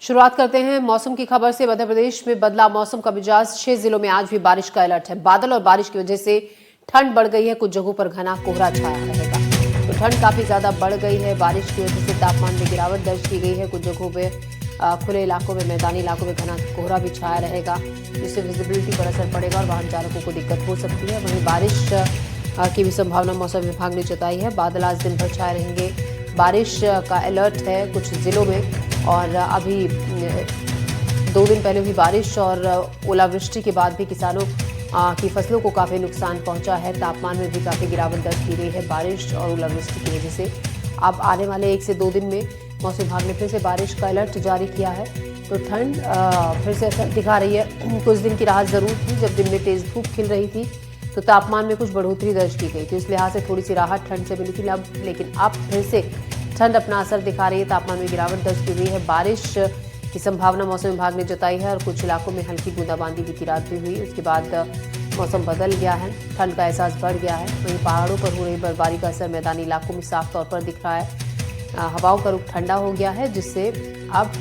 शुरुआत करते हैं मौसम की खबर से। मध्य प्रदेश में बदला मौसम का मिजाज। 6 जिलों में आज भी बारिश का अलर्ट है। बादल और बारिश की वजह से ठंड बढ़ गई है। कुछ जगहों पर घना कोहरा छाया रहेगा, तो ठंड काफी ज्यादा बढ़ गई है। बारिश की वजह से तापमान में गिरावट दर्ज की गई है। कुछ जगहों पे खुले इलाकों में, मैदानी इलाकों में घना कोहरा भी छाया रहेगा, जिससे विजिबिलिटी पर असर पड़ेगा और वाहन चालकों को दिक्कत हो सकती है। वहीं बारिश की भी संभावना मौसम विभाग ने जताई है। बादल आज दिन भर छाए रहेंगे। बारिश का अलर्ट है कुछ जिलों में। और अभी 2 दिन पहले हुई बारिश और ओलावृष्टि के बाद भी किसानों की फसलों को काफी नुकसान पहुंचा है। तापमान में भी काफी गिरावट दर्ज की गई है बारिश और ओलावृष्टि की वजह से। अब आने वाले 1 से 2 दिन में मौसम विभाग ने फिर से बारिश का अलर्ट जारी किया है, तो ठंड फिर से असर दिखा रही है। कुछ दिन की राहत जरूर थी, जब दिन में तेज धूप खिल रही थी तो तापमान में कुछ बढ़ोतरी दर्ज की गई थी, इस लिहाज से थोड़ी सी राहत ठंड से मिली थी। लेकिन अब फिर से ठंड अपना असर दिखा रही है। तापमान में गिरावट दर्ज की गई है। बारिश की संभावना मौसम विभाग ने जताई है और कुछ इलाकों में हल्की बूंदाबांदी बीती रात भी हुई। उसके बाद मौसम बदल गया है, ठंड का एहसास बढ़ गया है। वहीं पहाड़ों पर हो रही बर्फबारी का असर मैदानी इलाकों में साफ तौर पर दिख रहा है। हवाओं का रुख ठंडा हो गया है, जिससे अब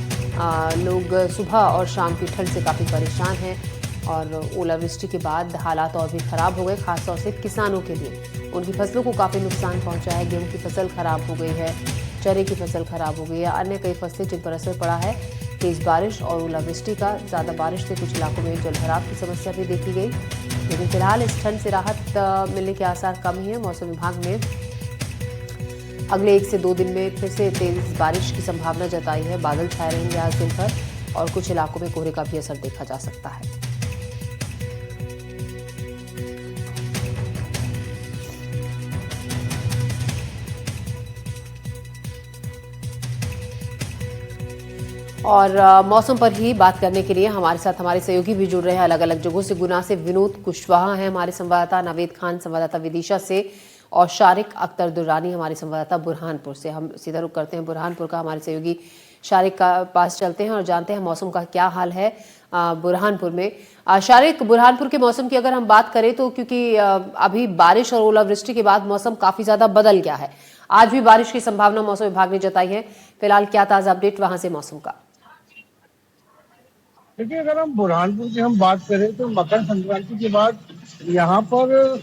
लोग सुबह और शाम की ठंड से काफ़ी परेशान हैं। और ओलावृष्टि के बाद हालात और भी खराब हो गए, खासतौर से किसानों के लिए। उनकी फसलों को काफ़ी नुकसान पहुंचा है। गेहूं की फसल खराब हो गई है, चने की फसल खराब हो गई है, अन्य कई फसलें जिन पर असर पड़ा है तेज बारिश और ओलावृष्टि का। ज़्यादा बारिश से कुछ इलाकों में जलभराव की समस्या भी देखी गई, लेकिन फिलहाल इस ठंड से राहत मिलने के आसार कम ही है। मौसम विभाग ने अगले 1 से 2 दिन में फिर से तेज बारिश की संभावना जताई है। बादल छाए रहेंगे आज दिन भर और कुछ इलाकों में कोहरे का भी असर देखा जा सकता है। और मौसम पर ही बात करने के लिए हमारे साथ हमारे सहयोगी भी जुड़ रहे हैं अलग अलग जगहों से। गुना से विनोद कुशवाहा हैं हमारे संवाददाता, नावेद खान संवाददाता विदिशा से, और शारिक अख्तर दुर्रानी हमारे संवाददाता बुरहानपुर से। हम सीधा रुख करते हैं बुरहानपुर का। हमारे सहयोगी शारिक का पास चलते हैं और जानते हैं मौसम का क्या हाल है बुरहानपुर में। शारिक, बुरहानपुर के मौसम की अगर हम बात करें तो क्योंकि अभी बारिश और ओलावृष्टि के बाद मौसम काफी ज्यादा बदल गया है, आज भी बारिश की संभावना मौसम विभाग ने जताई है। फिलहाल क्या ताजा अपडेट वहां से मौसम का? देखिए, अगर हम बुरहानपुर की हम बात करें तो मकर संक्रांति के बाद यहाँ पर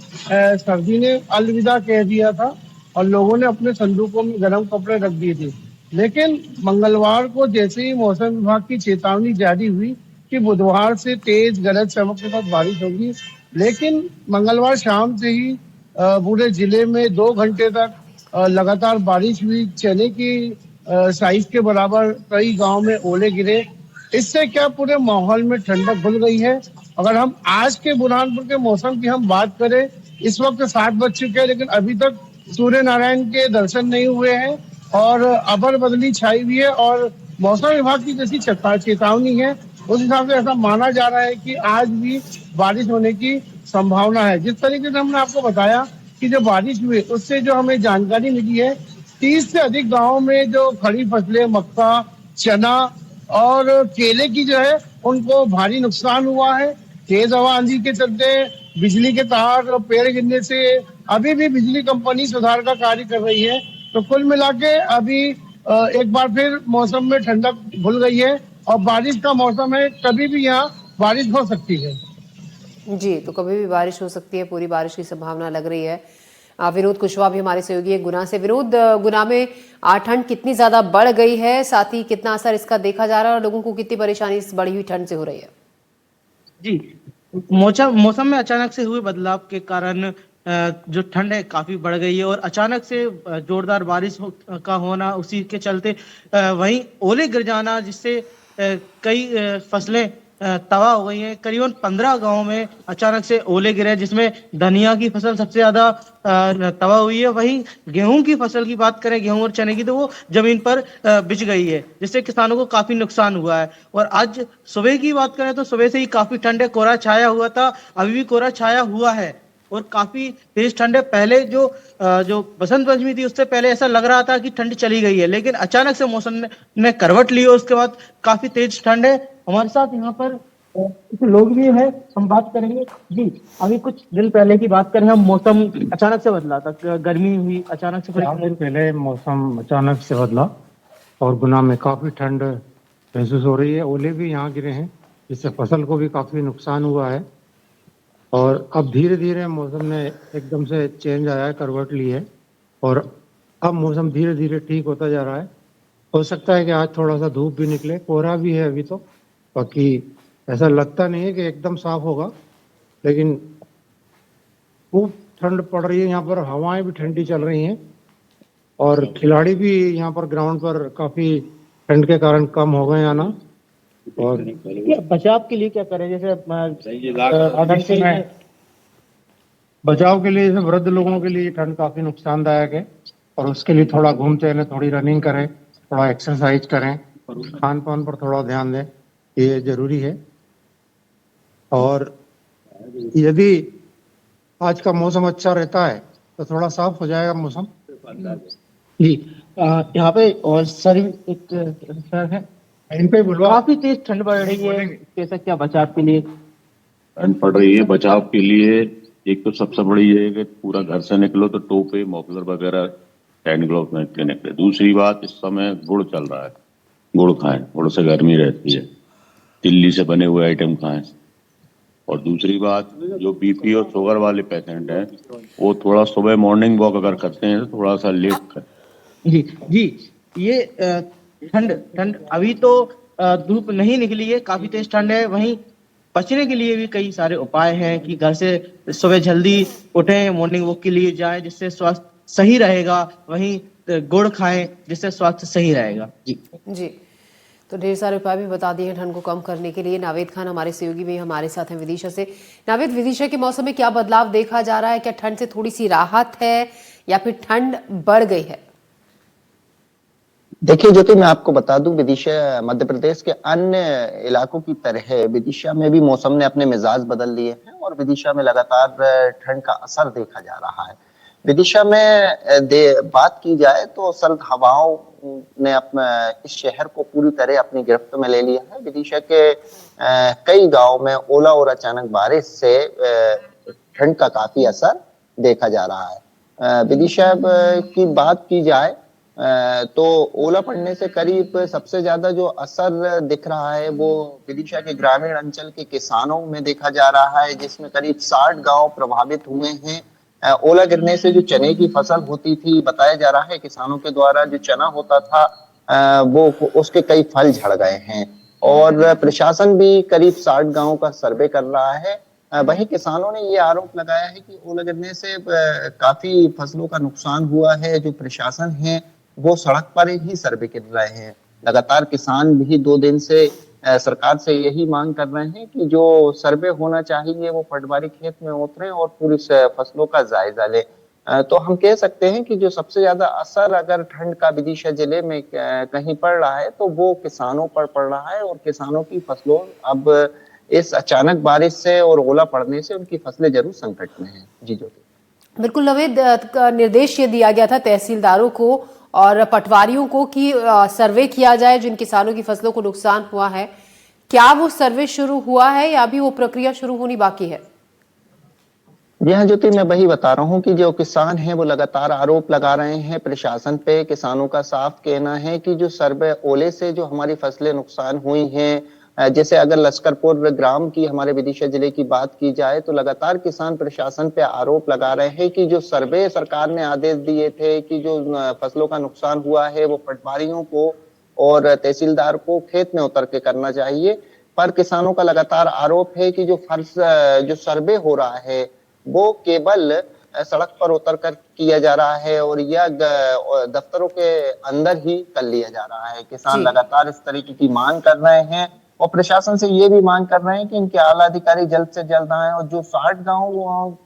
सर्दी ने अलविदा कह दिया था और लोगों ने अपने संदूकों में गर्म कपड़े रख दिए थे। लेकिन मंगलवार को जैसे ही मौसम विभाग की चेतावनी जारी हुई कि बुधवार से तेज गरज चमक के साथ बारिश होगी, लेकिन मंगलवार शाम से ही पूरे जिले में 2 घंटे तक लगातार बारिश हुई। चने की साइज के बराबर कई गांव में ओले गिरे। इससे क्या पूरे माहौल में ठंडक घुल गई है। अगर हम आज के बुरहानपुर के मौसम की हम बात करें, इस वक्त 7 बज चुके हैं, लेकिन अभी तक सूर्य नारायण के दर्शन नहीं हुए हैं और अबर बदली छाई हुई है। और मौसम विभाग की जैसी चेतावनी है, उस हिसाब से ऐसा माना जा रहा है कि आज भी बारिश होने की संभावना है। जिस तरीके से हमने आपको बताया कि जो बारिश हुई उससे जो हमें जानकारी मिली है, 30 से अधिक गाँव में जो खड़ी फसलें मक्का, चना और केले की जो है उनको भारी नुकसान हुआ है। तेज हवा आंधी के चलते बिजली के तार और पेड़ गिरने से अभी भी बिजली कंपनी सुधार का कार्य कर रही है। तो कुल मिला के अभी एक बार फिर मौसम में ठंडक घुल गई है और बारिश का मौसम है, कभी भी यहाँ बारिश हो सकती है। जी, तो कभी भी बारिश हो सकती है, पूरी बारिश की संभावना लग रही है। विनोद कुशवाहा भी हमारे सहयोगी है गुना से। विनोद, गुना में ठंड कितनी ज्यादा बढ़ गई है, साथ ही कितना असर इसका देखा जा रहा है और लोगों को कितनी परेशानी इस बढ़ी हुई ठंड से हो रही है? जी, मौसम में अचानक से हुए बदलाव के कारण जो ठंड है काफी बढ़ गई है और अचानक से जोरदार बारिश का होना, उसी के चलते वहीं ओले गिर जाना, जिससे कई फसलें तबाह हो गई हैं। करीबन 15 गांव में अचानक से ओले गिरे, जिसमें धनिया की फसल सबसे ज्यादा तबाह हुई है। वहीं गेहूं की फसल की बात करें, गेहूं और चने की, तो वो जमीन पर बिछ गई है, जिससे किसानों को काफी नुकसान हुआ है। और आज सुबह की बात करें तो सुबह से ही काफी ठंड है, कोहरा छाया हुआ था, अभी भी कोहरा छाया हुआ है और काफी तेज ठंड है। पहले जो बसंत पंचमी थी उससे पहले ऐसा लग रहा था कि ठंड चली गई है, लेकिन अचानक से मौसम ने करवट ली और उसके बाद काफी तेज ठंड है। हमारे साथ यहाँ पर कुछ लोग भी हैं, हम बात करेंगे। जी, अभी कुछ दिन पहले की बात करें हम, मौसम अचानक से बदला था, गर्मी हुई अचानक से। पहले मौसम अचानक से बदला और गुना में काफी ठंड महसूस हो रही है। ओले भी यहाँ गिरे हैं, जिससे फसल को भी काफ़ी नुकसान हुआ है। और अब धीरे धीरे मौसम ने एकदम से चेंज आया है, करवट ली है और अब मौसम धीरे धीरे ठीक होता जा रहा है। हो सकता है कि आज थोड़ा सा धूप भी निकले, कोहरा भी है अभी तो, बाकी ऐसा लगता नहीं है कि एकदम साफ होगा। लेकिन खूब ठंड पड़ रही है यहाँ पर, हवाएं भी ठंडी चल रही हैं और खिलाड़ी भी यहाँ पर ग्राउंड पर काफ़ी ठंड के कारण कम हो गए आना। और बचाव के लिए क्या करें, जैसे बचाव के लिए जैसे वृद्ध लोगों के लिए ठंड काफ़ी नुकसानदायक है और उसके लिए थोड़ा घूमते रहने, थोड़ी रनिंग करें, थोड़ा एक्सरसाइज करें, खान पान पर थोड़ा ध्यान दें, ये जरूरी है। और यदि आज का मौसम अच्छा रहता है तो थोड़ा साफ हो जाएगा मौसम। जी यहाँ पे और सर एक सर है, इन पे बोलो। काफी तेज ठंड पड़ रही है, कैसा क्या बचाव के लिए? ठंड पड़ रही है, बचाव के लिए एक तो सबसे बड़ी ये है कि पूरा घर से निकलो तो टोपे, मफलर वगैरह, हैंड ग्लोव में के निकले। दूसरी बात, इस समय गुड़ चल रहा है, गुड़ खाएं, गुड़ से गर्मी रहती है। तिल्ली से बने हुए आइटम खाएं। और दूसरी बात, जो बीपी और शुगर वाले पेशेंट हैं वो थोड़ा सुबह मॉर्निंग वॉक अगर करते हैं तो थोड़ा सा लेट करें। जी ये ठंड अभी तो धूप नहीं निकली है, काफी तेज ठंड है। वहीं बचने के लिए भी कई सारे उपाय हैं कि घर से सुबह जल्दी उठें, मॉर्निंग वॉक के लिए जाएं, जिससे स्वास्थ्य सही रहेगा। वहीं गुड़ खाएं, जिससे स्वास्थ्य सही रहेगा। जी तो ढेर सारे उपाय भी बता दिए हैं ठंड को कम करने के लिए। नावेद खान हमारे सहयोगी भी हमारे साथ हैं विदिशा से। नावेद, विदिशा के मौसम में क्या बदलाव देखा जा रहा है? क्या ठंड से थोड़ी सी राहत है या फिर ठंड बढ़ गई है? देखिए ज्योति, मैं आपको बता दूं, विदिशा मध्य प्रदेश के अन्य इलाकों की तरह विदिशा में भी मौसम ने अपने मिजाज बदल लिए हैं और विदिशा में लगातार ठंड का असर देखा जा रहा है। विदिशा में बात की जाए तो सर्द हवाओं ने अपने इस शहर को पूरी तरह अपनी गिरफ्त में ले लिया है। विदिशा के कई गांव में ओला और अचानक बारिश से ठंड का काफी असर देखा जा रहा है। विदिशा की बात की जाए तो ओला पड़ने से करीब सबसे ज्यादा जो असर दिख रहा है वो विदिशा के ग्रामीण अंचल के किसानों में देखा जा रहा है, जिसमें करीब 60 गांव प्रभावित हुए हैं। ओला गिरने से जो चने की फसल होती थी, बताया जा रहा है किसानों के द्वारा जो चना होता था वो उसके कई फल झड़ गए हैं। और प्रशासन भी करीब 60 गांवों का सर्वे कर रहा है। वहीं किसानों ने ये आरोप लगाया है कि ओला गिरने से काफी फसलों का नुकसान हुआ है। जो प्रशासन है वो सड़क पर ही सर्वे कर रहे हैं। लगातार किसान भी 2 दिन से सरकार से यही मांग कर रहे हैं कि जो सर्वे होना चाहिए वो पटवारी खेत में उतरे और पूरी फसलों का जायजा ले। तो हम कह सकते हैं कि जो सबसे ज्यादा असर अगर ठंड का विदिशा जिले में कहीं पड़ रहा है तो वो किसानों पर पड़ रहा है और किसानों की फसलों अब इस अचानक बारिश से और ओला पड़ने से उनकी फसलें जरूर संकट में हैं। जी ज्योति, बिल्कुल नवेद, निर्देश ये दिया गया था तहसीलदारों को और पटवारियों को कि सर्वे किया जाए जिन किसानों की फसलों को नुकसान हुआ है। क्या वो सर्वे शुरू हुआ है या अभी वो प्रक्रिया शुरू होनी बाकी है? जी हाँ ज्योति, मैं वही बता रहा हूँ कि जो किसान हैं वो लगातार आरोप लगा रहे हैं प्रशासन पे। किसानों का साफ कहना है कि जो सर्वे ओले से जो हमारी फसलें नुकसान हुई हैं, जैसे अगर लश्करपुर ग्राम की हमारे विदिशा जिले की बात की जाए तो लगातार किसान प्रशासन पे आरोप लगा रहे हैं कि जो सर्वे सरकार ने आदेश दिए थे कि जो फसलों का नुकसान हुआ है वो पटवारियों को और तहसीलदार को खेत में उतर के करना चाहिए। पर किसानों का लगातार आरोप है कि जो सर्वे हो रहा है वो केवल सड़क पर उतर कर किया जा रहा है और यह दफ्तरों के अंदर ही कर लिया जा रहा है। किसान लगातार इस तरीके की मांग कर रहे हैं और प्रशासन से ये भी मांग कर रहे हैं कि इनके आला अधिकारी जल्द से जल्द आए और जो 60 गांव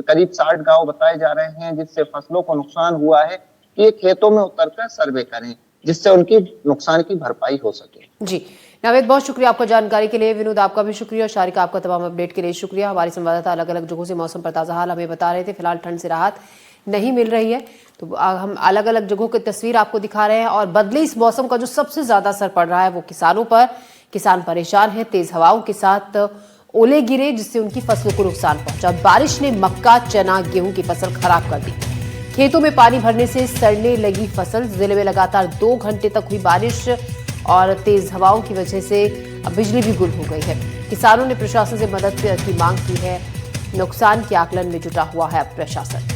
करीब 60 गांव बताए जा रहे हैं जिससे फसलों को नुकसान हुआ है कि ये खेतों में उतरकर सर्वे करें जिससे उनकी नुकसान की भरपाई हो सके। जी नावेद, बहुत शुक्रिया आपका जानकारी के लिए। विनोद, आपका भी शुक्रिया और शारिका, आपका तमाम अपडेट के लिए शुक्रिया। हमारे संवाददाता अलग अलग जगहों से मौसम पर ताजा हाल हमें बता रहे थे। फिलहाल ठंड से राहत नहीं मिल रही है तो हम अलग अलग जगहों की तस्वीर आपको दिखा रहे हैं। और बदले इस मौसम का जो सबसे ज्यादा असर पड़ रहा है वो किसानों पर। किसान परेशान है, तेज हवाओं के साथ ओले गिरे जिससे उनकी फसलों को नुकसान पहुंचा। बारिश ने मक्का, चना, गेहूं की फसल खराब कर दी। खेतों में पानी भरने से सड़ने लगी फसल। जिले में लगातार 2 घंटे तक हुई बारिश और तेज हवाओं की वजह से बिजली भी गुल हो गई है। किसानों ने प्रशासन से मदद की मांग की है। नुकसान के आकलन में जुटा हुआ है अब प्रशासन।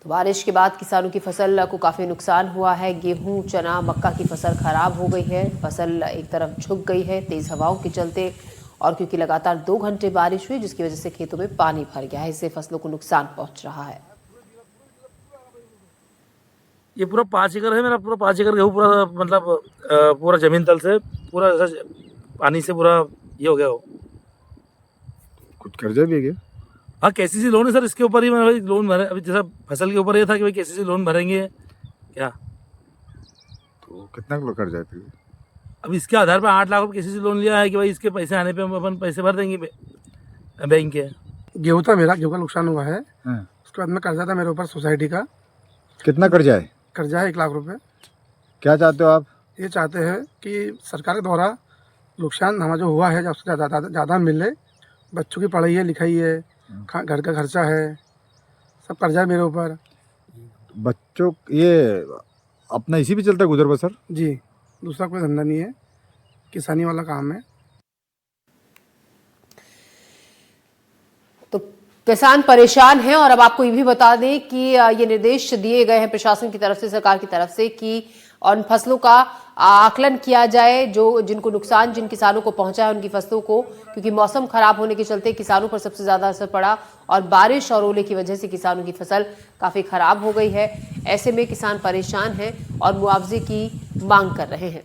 तो बारिश के बाद किसानों की फसल को काफी नुकसान हुआ है। गेहूं, चना, मक्का की फसल खराब हो गई है। फसल एक तरफ झुक गई है तेज हवाओं के चलते, और क्योंकि लगातार 2 घंटे बारिश हुई जिसकी वजह से खेतों में पानी भर गया है। इससे फसलों को नुकसान पहुंच रहा है। ये पूरा 5 एकड़ है मेरा, पूरा 5 एकड़ गेहूँ पूरा मतलब पूरा जमीन तल से पूरा ऐसा पानी से पूरा ये हो गया हो। कुछ कर्जा भी है क्या? हाँ, केसीसी लोन है सर, इसके ऊपर ही मैं भाई लोन भरे। अभी जैसा फसल के ऊपर ये था कि भाई केसीसी लोन भरेंगे क्या। तो कितना किलो कर्जा है? अब इसके आधार पर 8 लाख रुपये केसीसी लोन लिया है कि भाई इसके पैसे आने पे हम अपन पैसे भर देंगे बैंक के। गेहूं था मेरा, गेहूं का नुकसान हुआ है। हाँ। उसके बाद में कर्जा था मेरे ऊपर सोसाइटी का। कितना कर्जा है? कर्जा है 1 लाख रुपए। क्या चाहते हो आप? ये चाहते हैं कि सरकार के द्वारा नुकसान हमारा जो हुआ है जब उससे ज़्यादा मिले। बच्चों की पढ़ाई है, लिखाई है, घर का खर्चा है, सब कर्जा है मेरे ऊपर। बच्चों ये अपना इसी पे चलता है गुजर बसर? जी, दूसरा कोई धंधा नहीं है, किसानी वाला काम है। तो किसान परेशान हैं। और अब आपको ये भी बता दें कि ये निर्देश दिए गए हैं प्रशासन की तरफ से, सरकार की तरफ से, कि उन फसलों का आकलन किया जाए जो जिनको नुकसान जिन किसानों को पहुंचा है उनकी फसलों को, क्योंकि मौसम खराब होने के चलते किसानों पर सबसे ज्यादा असर पड़ा और बारिश और ओले की वजह से किसानों की फसल काफी खराब हो गई है। ऐसे में किसान परेशान हैं और मुआवजे की मांग कर रहे हैं।